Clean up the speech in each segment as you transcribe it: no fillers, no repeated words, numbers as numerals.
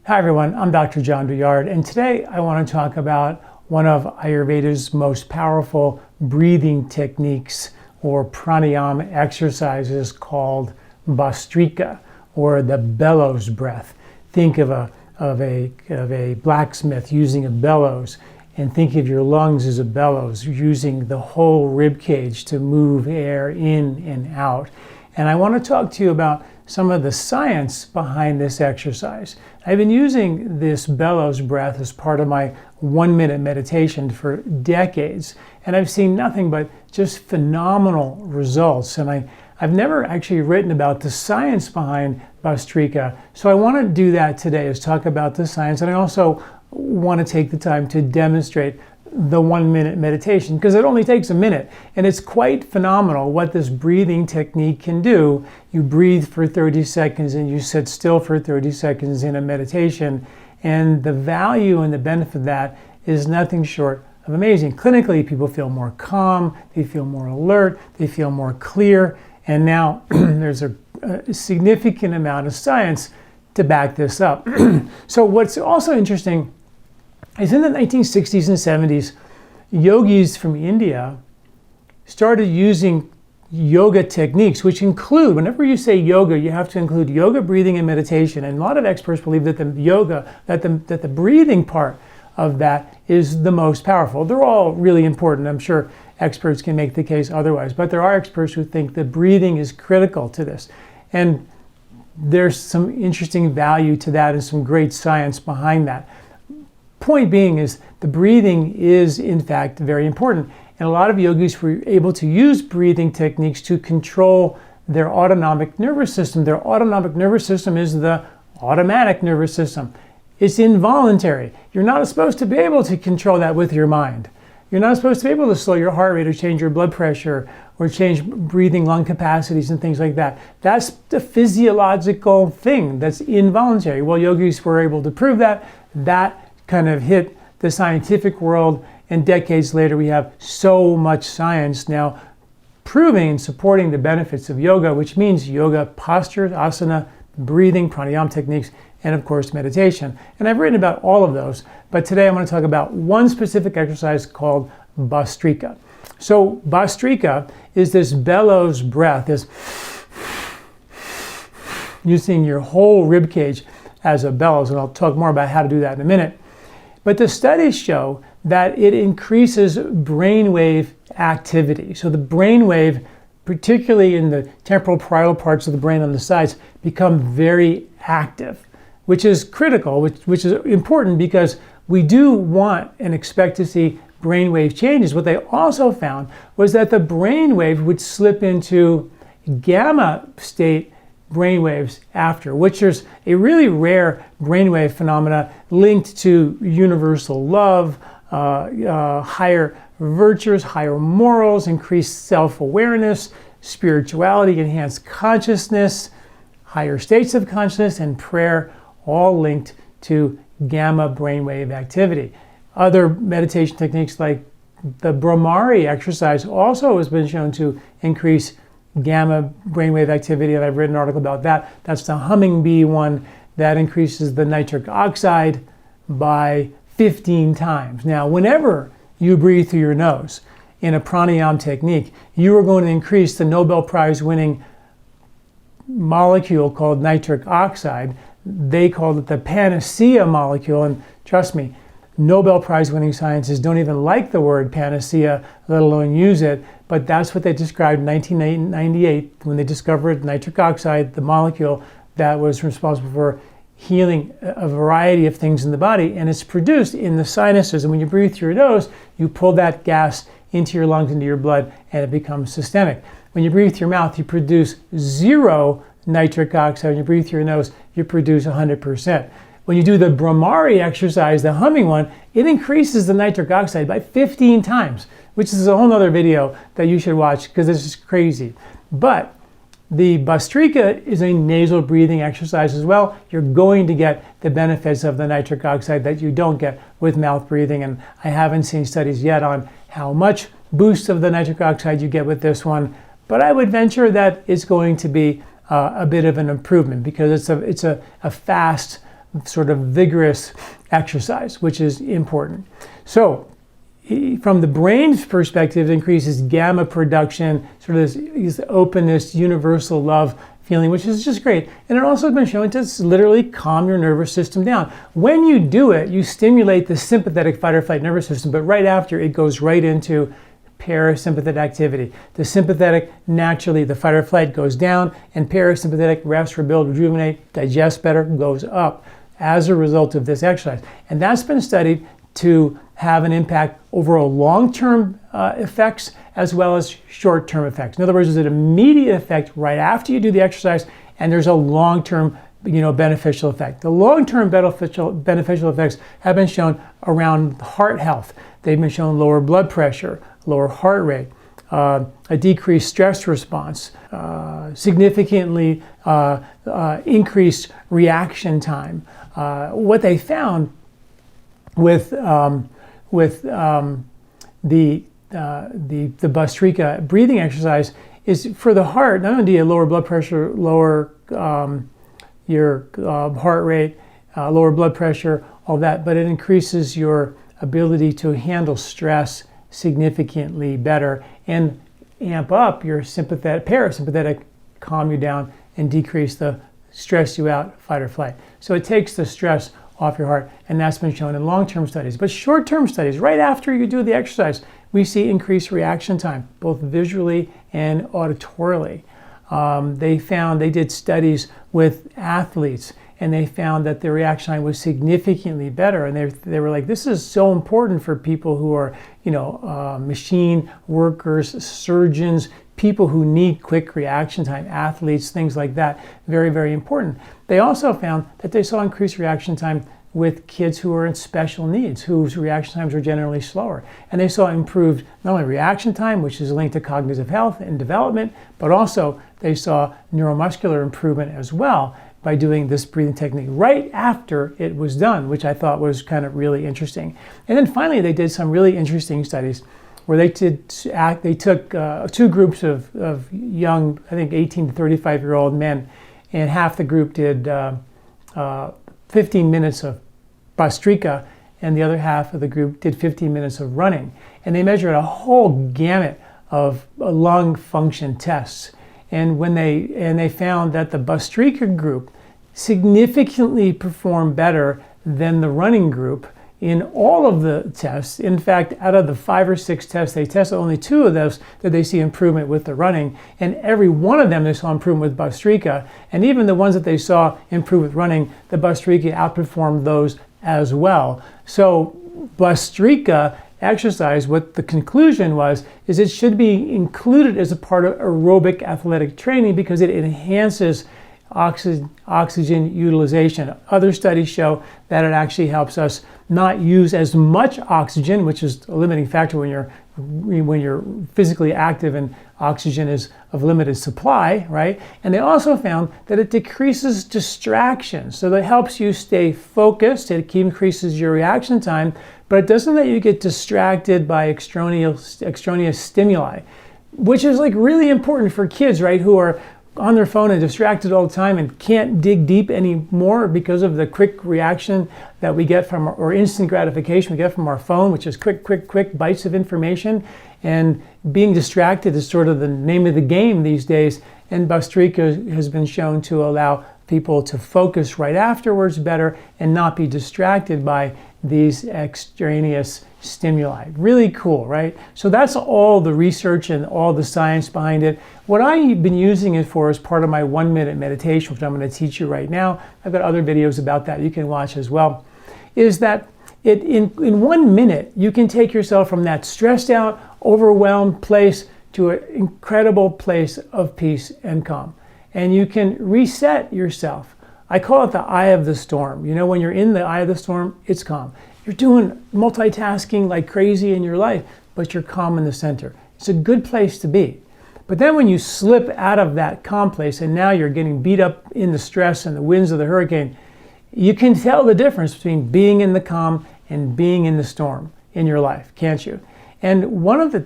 Hi everyone, I'm Dr. John Douillard, and today I want to talk about one of Ayurveda's most powerful breathing techniques or pranayama exercises called Bhastrika, or the bellows breath. Think of a blacksmith using a bellows, and think of your lungs as a bellows, using the whole rib cage to move air in and out. And I want to talk to you about some of the science behind this exercise. I've been using this bellows breath as part of my 1-minute meditation for decades, and I've seen nothing but just phenomenal results. And I've never actually written about the science behind Bhastrika, so I want to do that today, is talk about the science, and I also want to take the time to demonstrate the 1-minute meditation, because it only takes a minute, and it's quite phenomenal what this breathing technique can do. You breathe for 30 seconds and you sit still for 30 seconds in a meditation, and the value and the benefit of that is nothing short of amazing. Clinically, people feel more calm, they feel more alert, they feel more clear, and now there's a significant amount of science to back this up. So what's also interesting is in the 1960s and 70s, yogis from India started using yoga techniques, which include, whenever you say yoga, you have to include yoga, breathing, and meditation. And a lot of experts believe that the breathing part of that is the most powerful. They're all really important. I'm sure experts can make the case otherwise, but there are experts who think that breathing is critical to this. And there's some interesting value to that and some great science behind that. Point being is the breathing is in fact very important, and a lot of yogis were able to use breathing techniques to control their autonomic nervous system. Their autonomic nervous system is the automatic nervous system. It's involuntary. You're not supposed to be able to control that with your mind. You're not supposed to be able to slow your heart rate or change your blood pressure or change breathing lung capacities and things like that. That's the physiological thing that's involuntary. Well, yogis were able to prove that. That kind of hit the scientific world, and decades later we have so much science now proving and supporting the benefits of yoga, which means yoga postures, asana, breathing, pranayama techniques, and of course meditation. And I've written about all of those, but today I'm going to talk about one specific exercise called Bhastrika. So Bhastrika is this bellows breath, this using your whole rib cage as a bellows, and I'll talk more about how to do that in a minute. But the studies show that it increases brainwave activity. So the brainwave, particularly in the temporal parietal parts of the brain on the sides, become very active, which is critical, which is important, because we do want and expect to see brainwave changes. What they also found was that the brainwave would slip into gamma state brainwaves after, which is a really rare brainwave phenomena linked to universal love, higher virtues, higher morals, increased self-awareness, spirituality, enhanced consciousness, higher states of consciousness, and prayer, all linked to gamma brainwave activity. Other meditation techniques like the brahmari exercise also has been shown to increase gamma brainwave activity, and I've written an article about that. That's the humming bee one that increases the nitric oxide by 15 times. Now, whenever you breathe through your nose in a pranayama technique, you are going to increase the Nobel Prize winning molecule called nitric oxide. They called it the panacea molecule, and trust me, Nobel Prize winning scientists don't even like the word panacea, let alone use it, but that's what they described in 1998 when they discovered nitric oxide, the molecule that was responsible for healing a variety of things in the body, and it's produced in the sinuses. And when you breathe through your nose, you pull that gas into your lungs, into your blood, and it becomes systemic. When you breathe through your mouth, you produce 0 nitric oxide. When you breathe through your nose, you produce 100%. When you do the brahmari exercise, the humming one, it increases the nitric oxide by 15 times, which is a whole other video that you should watch because this is crazy. But the Bhastrika is a nasal breathing exercise as well. You're going to get the benefits of the nitric oxide that you don't get with mouth breathing, and I haven't seen studies yet on how much boost of the nitric oxide you get with this one, but I would venture that it's going to be a bit of an improvement because it's a fast sort of vigorous exercise, which is important. So from the brain's perspective, it increases gamma production, sort of this openness, universal love feeling, which is just great. And it also has been shown to literally calm your nervous system down. When you do it, you stimulate the sympathetic fight or flight nervous system, but right after it goes right into parasympathetic activity. The sympathetic, naturally, the fight or flight goes down, and parasympathetic, rest, rebuild, rejuvenate, digest better, goes up as a result of this exercise. And that's been studied to have an impact overall long-term effects as well as short-term effects. In other words, there's an immediate effect right after you do the exercise, and there's a long-term beneficial effect. The long-term beneficial effects have been shown around heart health. They've been shown lower blood pressure, lower heart rate, a decreased stress response, significantly increased reaction time. What they found with the Bhastrika breathing exercise is for the heart, not only do you lower blood pressure, lower your heart rate, lower blood pressure, all that, but it increases your ability to handle stress significantly better and amp up your parasympathetic, calm you down and decrease the stress you out, fight or flight. So it takes the stress off your heart, and that's been shown in long-term studies. But short-term studies, right after you do the exercise, we see increased reaction time, both visually and auditorily. They did studies with athletes, and they found that the reaction time was significantly better. And they were like, this is so important for people who are, machine workers, surgeons, people who need quick reaction time, athletes, things like that. Very, very important. They also found that they saw increased reaction time with kids who are in special needs, whose reaction times are generally slower. And they saw improved not only reaction time, which is linked to cognitive health and development, but also they saw neuromuscular improvement as well by doing this breathing technique right after it was done, which I thought was kind of really interesting. And then finally, they did some really interesting studies where they took two groups of young, I think 18 to 35-year-old men, and half the group did 15 minutes of Bhastrika, and the other half of the group did 15 minutes of running. And they measured a whole gamut of lung function tests. And they found that the Bhastrika group significantly performed better than the running group in all of the tests. In fact, out of the 5 or 6 tests they tested, only 2 of those did they see improvement with the running, and every one of them they saw improvement with Bhastrika. And even the ones that they saw improve with running, the Bhastrika outperformed those as well. So Bhastrika exercise, what the conclusion was, is it should be included as a part of aerobic athletic training because it enhances oxygen utilization. Other studies show that it actually helps us not use as much oxygen, which is a limiting factor when you're physically active and oxygen is of limited supply, right? And they also found that it decreases distractions. So that helps you stay focused, it increases your reaction time, but it doesn't let you get distracted by extraneous stimuli, which is like really important for kids, right, who are on their phone and distracted all the time and can't dig deep anymore because of the quick reaction that we get from, or instant gratification we get from our phone, which is quick bites of information. And being distracted is sort of the name of the game these days. And Bhastrika has been shown to allow people to focus right afterwards better and not be distracted by these extraneous stimuli. Really cool, right? So that's all the research and all the science behind it. What I've been using it for is part of my 1-minute meditation, which I'm going to teach you right now. I've got other videos about that you can watch as well. Is that in 1 minute, you can take yourself from that stressed out, overwhelmed place to an incredible place of peace and calm. And you can reset yourself. I call it the eye of the storm. You know, when you're in the eye of the storm, it's calm. You're doing multitasking like crazy in your life, but you're calm in the center. It's a good place to be. But then when you slip out of that calm place and now you're getting beat up in the stress and the winds of the hurricane, you can tell the difference between being in the calm and being in the storm in your life, can't you? And maybe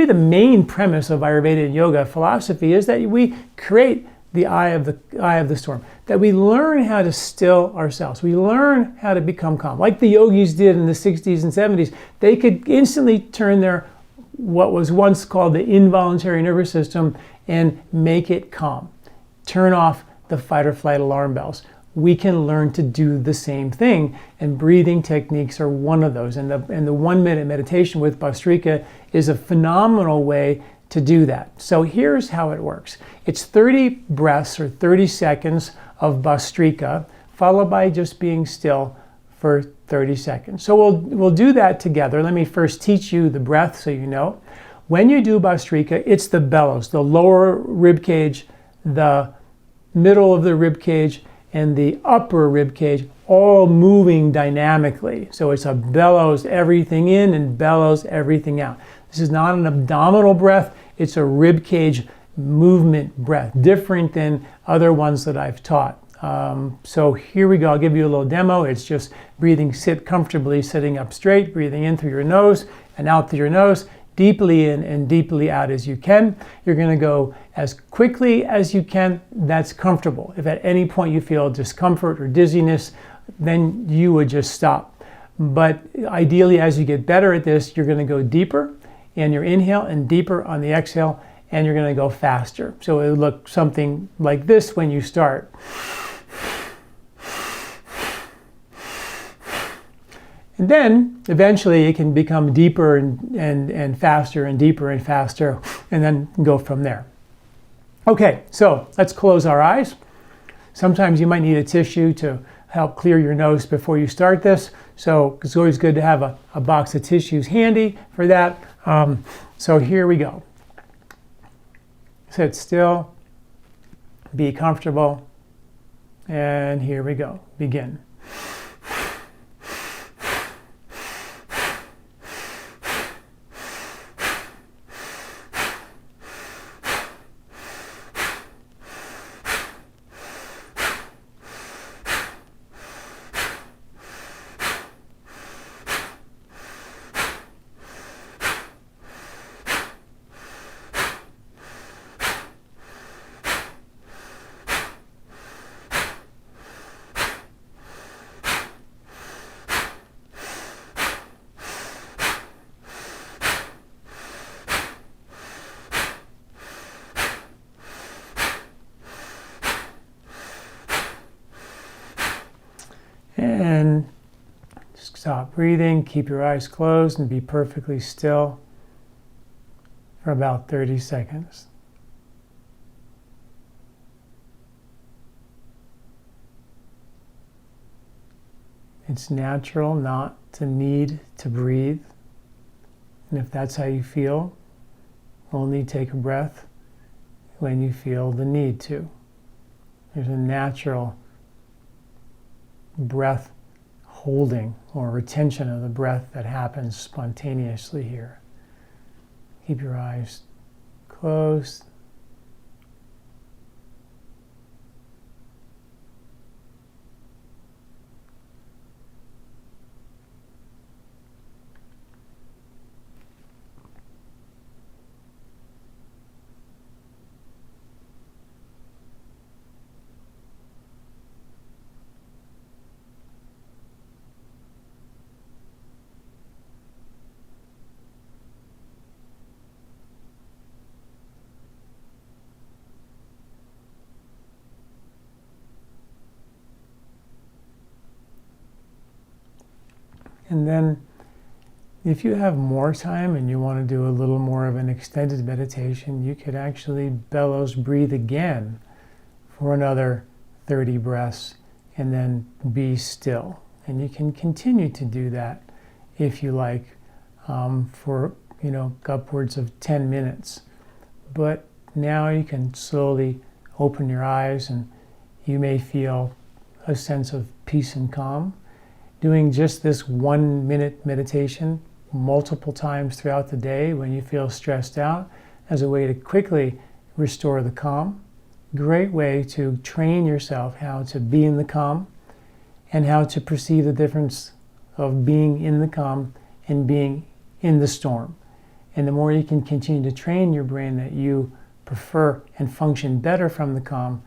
the main premise of Ayurveda and yoga philosophy is that we create the eye of the storm. That we learn how to still ourselves. We learn how to become calm. Like the yogis did in the 60s and 70s. They could instantly turn their, what was once called the involuntary nervous system, and make it calm. Turn off the fight or flight alarm bells. We can learn to do the same thing, and breathing techniques are one of those. And the 1 minute meditation with Bhastrika is a phenomenal way to do that. So here's how it works. It's 30 breaths or 30 seconds of Bhastrika, followed by just being still for 30 seconds. So we'll do that together. Let me first teach you the breath so you know. When you do Bhastrika, it's the bellows, the lower rib cage, the middle of the rib cage, and the upper rib cage, all moving dynamically. So it's a bellows everything in and bellows everything out. This is not an abdominal breath, it's a rib cage movement breath, different than other ones that I've taught. So here we go, I'll give you a little demo. It's just breathing, sit comfortably, sitting up straight, breathing in through your nose and out through your nose, deeply in and deeply out as you can. You're gonna go as quickly as you can, that's comfortable. If at any point you feel discomfort or dizziness, then you would just stop. But ideally, as you get better at this, you're gonna go deeper in your inhale and deeper on the exhale, and you're gonna go faster. So it would look something like this when you start. And then eventually it can become deeper and faster and deeper and faster, and then go from there. Okay, so let's close our eyes. Sometimes you might need a tissue to help clear your nose before you start this. So it's always good to have a box of tissues handy for that. So here we go. Sit still, be comfortable, and here we go. Begin. And just stop breathing, keep your eyes closed, and be perfectly still for about 30 seconds. It's natural not to need to breathe. And if that's how you feel, only take a breath when you feel the need to. There's a natural breath holding or retention of the breath that happens spontaneously here. Keep your eyes closed. And then if you have more time and you want to do a little more of an extended meditation, you could actually bellows breathe again for another 30 breaths and then be still. And you can continue to do that if you like for upwards of 10 minutes. But now you can slowly open your eyes and you may feel a sense of peace and calm. Doing just this 1 minute meditation multiple times throughout the day when you feel stressed out as a way to quickly restore the calm. Great way to train yourself how to be in the calm and how to perceive the difference of being in the calm and being in the storm. And the more you can continue to train your brain that you prefer and function better from the calm,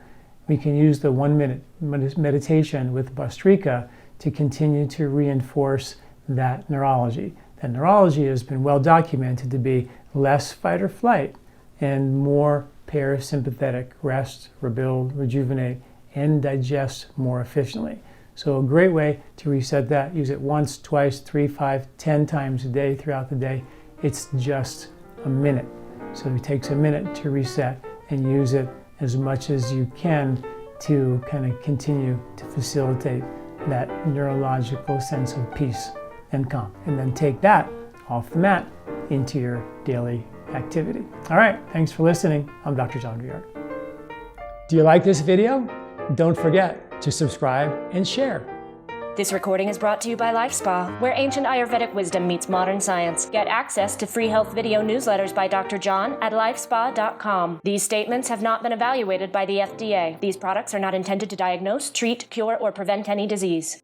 we can use the 1-minute meditation with Bhastrika to continue to reinforce that neurology. That neurology has been well documented to be less fight or flight and more parasympathetic, rest, rebuild, rejuvenate, and digest more efficiently. So a great way to reset that, use it once, twice, 3, 5, 10 times a day throughout the day. It's just a minute. So it takes a minute to reset and use it as much as you can to kind of continue to facilitate that neurological sense of peace and calm. And then take that off the mat into your daily activity. All right, thanks for listening. I'm Dr. John Douillard. Do you like this video? Don't forget to subscribe and share. This recording is brought to you by LifeSpa, where ancient Ayurvedic wisdom meets modern science. Get access to free health video newsletters by Dr. John at lifespa.com. These statements have not been evaluated by the FDA. These products are not intended to diagnose, treat, cure, or prevent any disease.